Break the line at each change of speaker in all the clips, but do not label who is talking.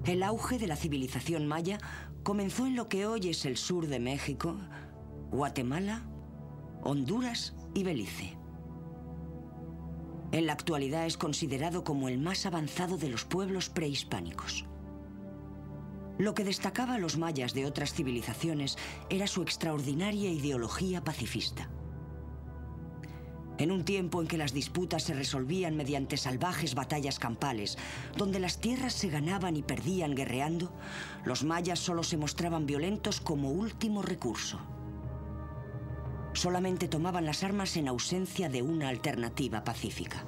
El auge de la civilización maya comenzó en lo que hoy es el sur de México, Guatemala, Honduras y Belice. En la actualidad es considerado como el más avanzado de los pueblos prehispánicos. Lo que destacaba a los mayas de otras civilizaciones era su extraordinaria ideología pacifista. En un tiempo en que las disputas se resolvían mediante salvajes batallas campales, donde las tierras se ganaban y perdían guerreando, los mayas solo se mostraban violentos como último recurso. Solamente tomaban las armas en ausencia de una alternativa pacífica.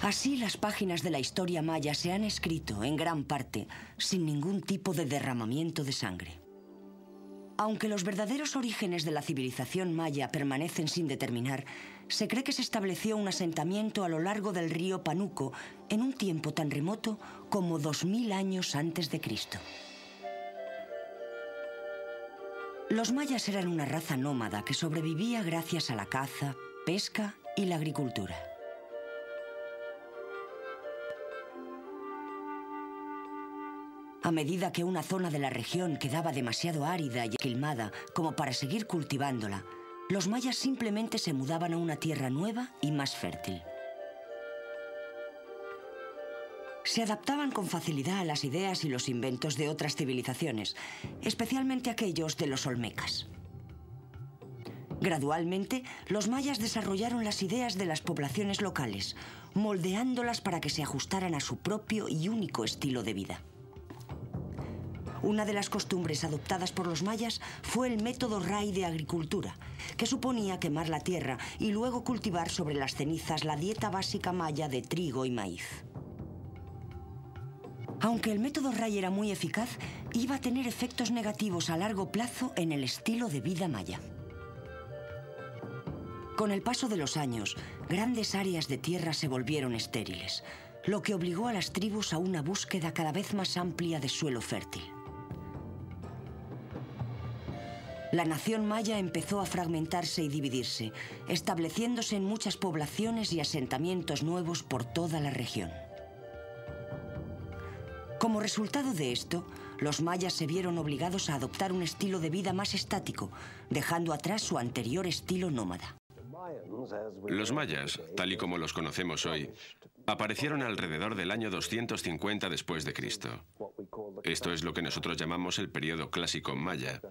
Así, las páginas de la historia maya se han escrito, en gran parte, sin ningún tipo de derramamiento de sangre. Aunque los verdaderos orígenes de la civilización maya permanecen sin determinar, se cree que se estableció un asentamiento a lo largo del río Panuco en un tiempo tan remoto como 2000 años antes de Cristo. Los mayas eran una raza nómada que sobrevivía gracias a la caza, pesca y la agricultura. A medida que una zona de la región quedaba demasiado árida y aquilmada como para seguir cultivándola, los mayas simplemente se mudaban a una tierra nueva y más fértil. Se adaptaban con facilidad a las ideas y los inventos de otras civilizaciones, especialmente aquellos de los olmecas. Gradualmente, los mayas desarrollaron las ideas de las poblaciones locales, moldeándolas para que se ajustaran a su propio y único estilo de vida. Una de las costumbres adoptadas por los mayas fue el método Ray de agricultura, que suponía quemar la tierra y luego cultivar sobre las cenizas la dieta básica maya de trigo y maíz. Aunque el método Ray era muy eficaz, iba a tener efectos negativos a largo plazo en el estilo de vida maya. Con el paso de los años, grandes áreas de tierra se volvieron estériles, lo que obligó a las tribus a una búsqueda cada vez más amplia de suelo fértil. La nación maya empezó a fragmentarse y dividirse, estableciéndose en muchas poblaciones y asentamientos nuevos por toda la región. Como resultado de esto, los mayas se vieron obligados a adoptar un estilo de vida más estático, dejando atrás su anterior estilo nómada.
Los mayas, tal y como los conocemos hoy, aparecieron alrededor del año 250 después de Cristo. Esto es lo que nosotros llamamos el período clásico maya.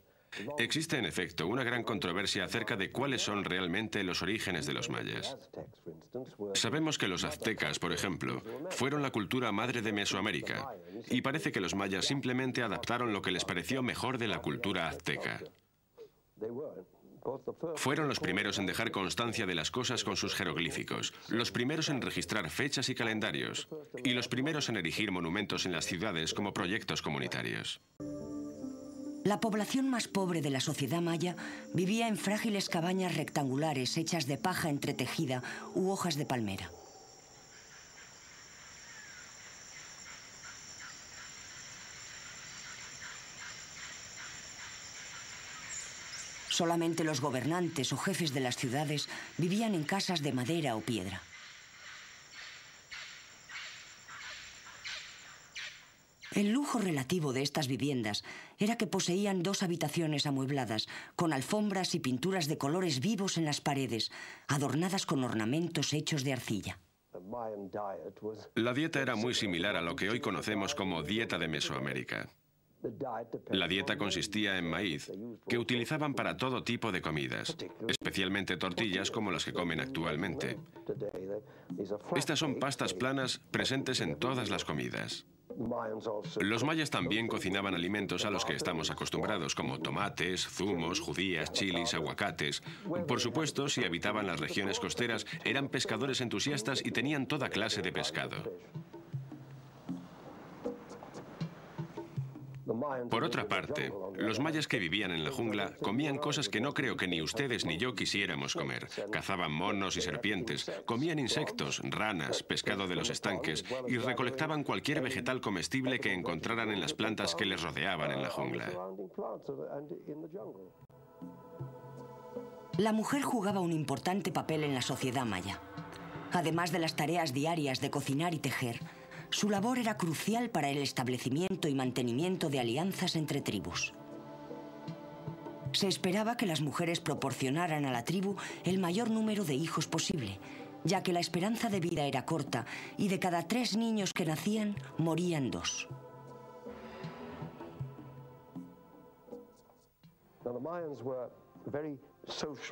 Existe, en efecto, una gran controversia acerca de cuáles son realmente los orígenes de los mayas. Sabemos que los aztecas, por ejemplo, fueron la cultura madre de Mesoamérica, y parece que los mayas simplemente adaptaron lo que les pareció mejor de la cultura azteca. Fueron los primeros en dejar constancia de las cosas con sus jeroglíficos, los primeros en registrar fechas y calendarios, y los primeros en erigir monumentos en las ciudades como proyectos comunitarios.
La población más pobre de la sociedad maya vivía en frágiles cabañas rectangulares hechas de paja entretejida u hojas de palmera. Solamente los gobernantes o jefes de las ciudades vivían en casas de madera o piedra. El lujo relativo de estas viviendas era que poseían 2 habitaciones amuebladas, con alfombras y pinturas de colores vivos en las paredes, adornadas con ornamentos hechos de arcilla.
La dieta era muy similar a lo que hoy conocemos como dieta de Mesoamérica. La dieta consistía en maíz, que utilizaban para todo tipo de comidas, especialmente tortillas como las que comen actualmente. Estas son pastas planas presentes en todas las comidas. Los mayas también cocinaban alimentos a los que estamos acostumbrados, como tomates, zumos, judías, chilis, aguacates. Por supuesto, si habitaban las regiones costeras, eran pescadores entusiastas y tenían toda clase de pescado. Por otra parte, los mayas que vivían en la jungla comían cosas que no creo que ni ustedes ni yo quisiéramos comer. Cazaban monos y serpientes, comían insectos, ranas, pescado de los estanques y recolectaban cualquier vegetal comestible que encontraran en las plantas que les rodeaban en la jungla.
La mujer jugaba un importante papel en la sociedad maya. Además de las tareas diarias de cocinar y tejer, Su labor era crucial para el establecimiento y mantenimiento de alianzas entre tribus. Se esperaba que las mujeres proporcionaran a la tribu el mayor número de hijos posible, ya que la esperanza de vida era corta y de cada 3 niños que nacían, morían 2.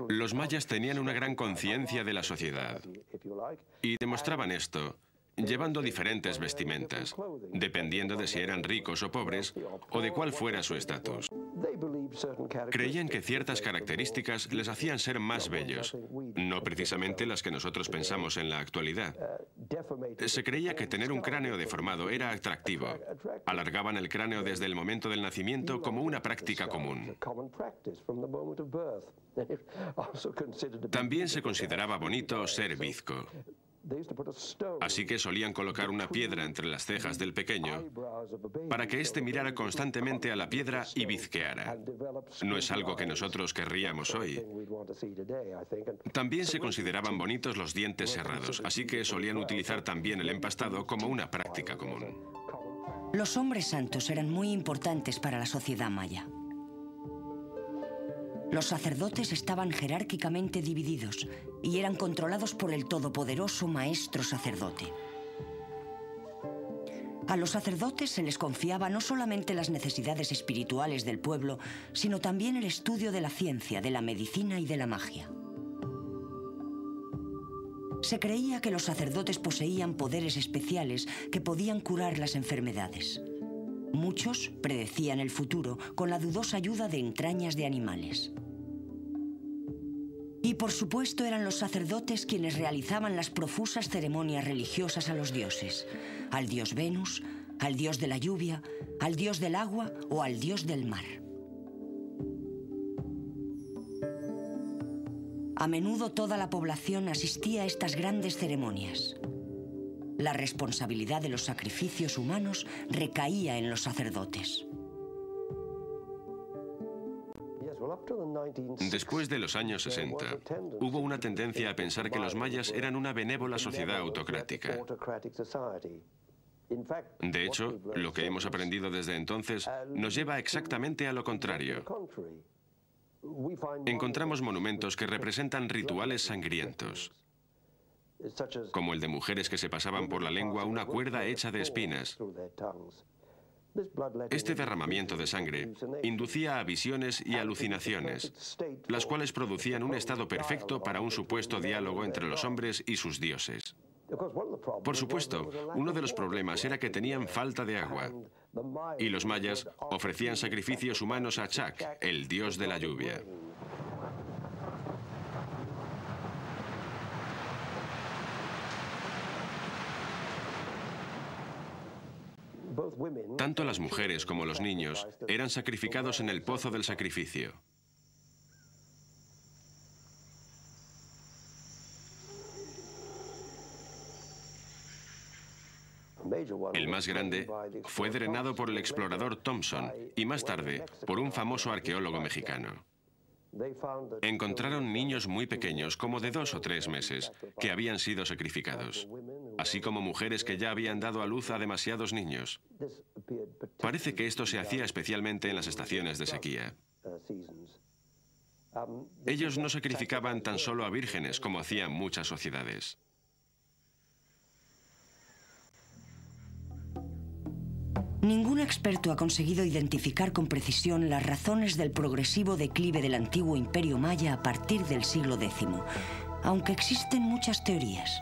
Los mayas tenían una gran conciencia de la sociedad y demostraban esto llevando diferentes vestimentas, dependiendo de si eran ricos o pobres o de cuál fuera su estatus. Creían que ciertas características les hacían ser más bellos, no precisamente las que nosotros pensamos en la actualidad. Se creía que tener un cráneo deformado era atractivo. Alargaban el cráneo desde el momento del nacimiento como una práctica común. También se consideraba bonito ser bizco. Así que solían colocar una piedra entre las cejas del pequeño para que éste mirara constantemente a la piedra y bizqueara. No es algo que nosotros querríamos hoy. También se consideraban bonitos los dientes cerrados, así que solían utilizar también el empastado como una práctica común.
Los hombres santos eran muy importantes para la sociedad maya. Los sacerdotes estaban jerárquicamente divididos y eran controlados por el todopoderoso maestro sacerdote. A los sacerdotes se les confiaba no solamente las necesidades espirituales del pueblo, sino también el estudio de la ciencia, de la medicina y de la magia. Se creía que los sacerdotes poseían poderes especiales que podían curar las enfermedades. Muchos predecían el futuro con la dudosa ayuda de entrañas de animales. Y por supuesto eran los sacerdotes quienes realizaban las profusas ceremonias religiosas a los dioses, al dios Venus, al dios de la lluvia, al dios del agua o al dios del mar. A menudo toda la población asistía a estas grandes ceremonias. La responsabilidad de los sacrificios humanos recaía en los sacerdotes.
Después de los años 60, hubo una tendencia a pensar que los mayas eran una benévola sociedad autocrática. De hecho, lo que hemos aprendido desde entonces nos lleva exactamente a lo contrario. Encontramos monumentos que representan rituales sangrientos, como el de mujeres que se pasaban por la lengua una cuerda hecha de espinas. Este derramamiento de sangre inducía a visiones y alucinaciones, las cuales producían un estado perfecto para un supuesto diálogo entre los hombres y sus dioses. Por supuesto, uno de los problemas era que tenían falta de agua, y los mayas ofrecían sacrificios humanos a Chak, el dios de la lluvia. Tanto las mujeres como los niños eran sacrificados en el pozo del sacrificio. El más grande fue drenado por el explorador Thompson y más tarde por un famoso arqueólogo mexicano. Encontraron niños muy pequeños, como de 2 o 3 meses, que habían sido sacrificados, así como mujeres que ya habían dado a luz a demasiados niños. Parece que esto se hacía especialmente en las estaciones de sequía. Ellos no sacrificaban tan solo a vírgenes como hacían muchas sociedades.
Ningún experto ha conseguido identificar con precisión las razones del progresivo declive del antiguo imperio maya a partir del siglo X, aunque existen muchas teorías.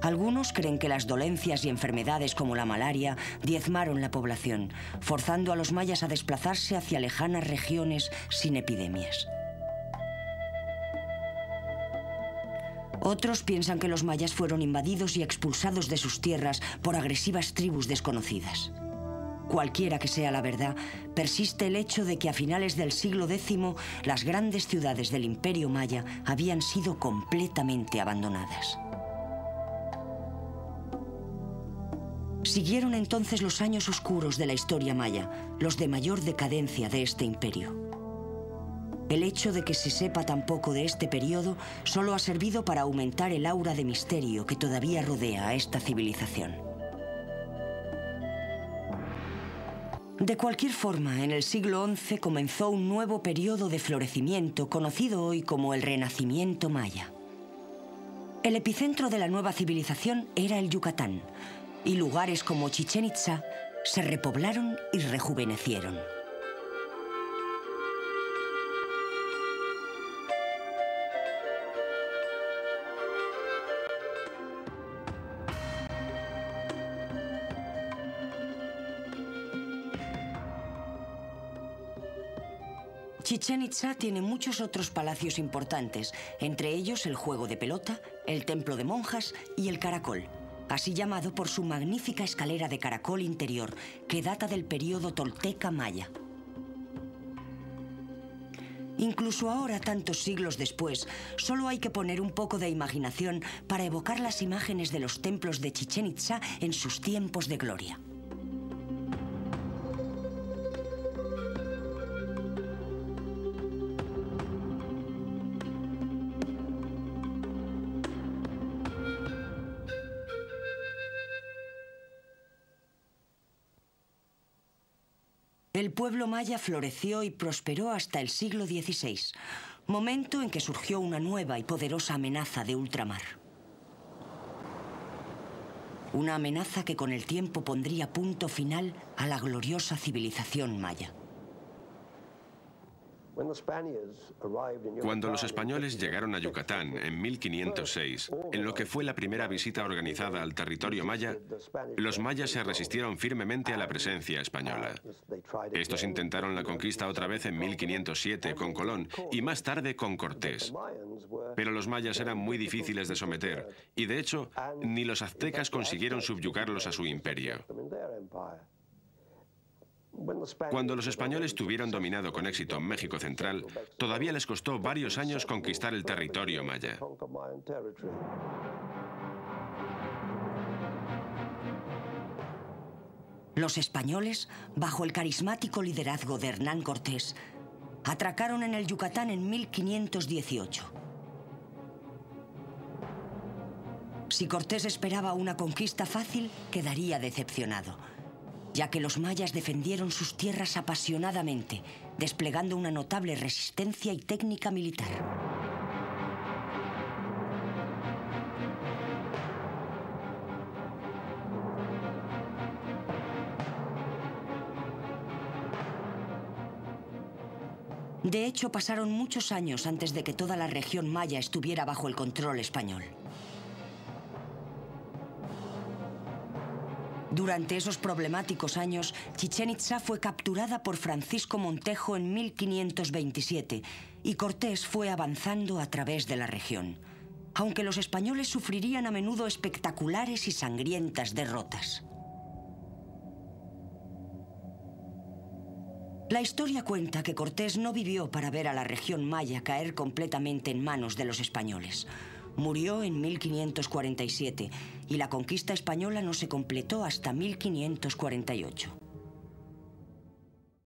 Algunos creen que las dolencias y enfermedades como la malaria diezmaron la población, forzando a los mayas a desplazarse hacia lejanas regiones sin epidemias. Otros piensan que los mayas fueron invadidos y expulsados de sus tierras por agresivas tribus desconocidas. Cualquiera que sea la verdad, persiste el hecho de que a finales del siglo X las grandes ciudades del Imperio Maya habían sido completamente abandonadas. Siguieron entonces los años oscuros de la historia maya, los de mayor decadencia de este imperio. El hecho de que se sepa tan poco de este periodo solo ha servido para aumentar el aura de misterio que todavía rodea a esta civilización. De cualquier forma, en el siglo XI comenzó un nuevo periodo de florecimiento conocido hoy como el Renacimiento Maya. El epicentro de la nueva civilización era el Yucatán, y lugares como Chichén Itzá se repoblaron y rejuvenecieron. Chichén Itzá tiene muchos otros palacios importantes, entre ellos el juego de pelota, el templo de monjas y el caracol, así llamado por su magnífica escalera de caracol interior, que data del período tolteca maya. Incluso ahora, tantos siglos después, solo hay que poner un poco de imaginación para evocar las imágenes de los templos de Chichén Itzá en sus tiempos de gloria. El pueblo maya floreció y prosperó hasta el siglo XVI, momento en que surgió una nueva y poderosa amenaza de ultramar. Una amenaza que con el tiempo pondría punto final a la gloriosa civilización maya.
Cuando los españoles llegaron a Yucatán en 1506, en lo que fue la primera visita organizada al territorio maya, los mayas se resistieron firmemente a la presencia española. Estos intentaron la conquista otra vez en 1507 con Colón y más tarde con Cortés. Pero los mayas eran muy difíciles de someter y, de hecho, ni los aztecas consiguieron subyugarlos a su imperio. Cuando los españoles tuvieron dominado con éxito México Central, todavía les costó varios años conquistar el territorio maya.
Los españoles, bajo el carismático liderazgo de Hernán Cortés, atracaron en el Yucatán en 1518. Si Cortés esperaba una conquista fácil, quedaría decepcionado, ya que los mayas defendieron sus tierras apasionadamente, desplegando una notable resistencia y técnica militar. De hecho, pasaron muchos años antes de que toda la región maya estuviera bajo el control español. Durante esos problemáticos años, Chichén Itzá fue capturada por Francisco Montejo en 1527 y Cortés fue avanzando a través de la región, aunque los españoles sufrirían a menudo espectaculares y sangrientas derrotas. La historia cuenta que Cortés no vivió para ver a la región maya caer completamente en manos de los españoles. Murió en 1547 y la conquista española no se completó hasta 1548.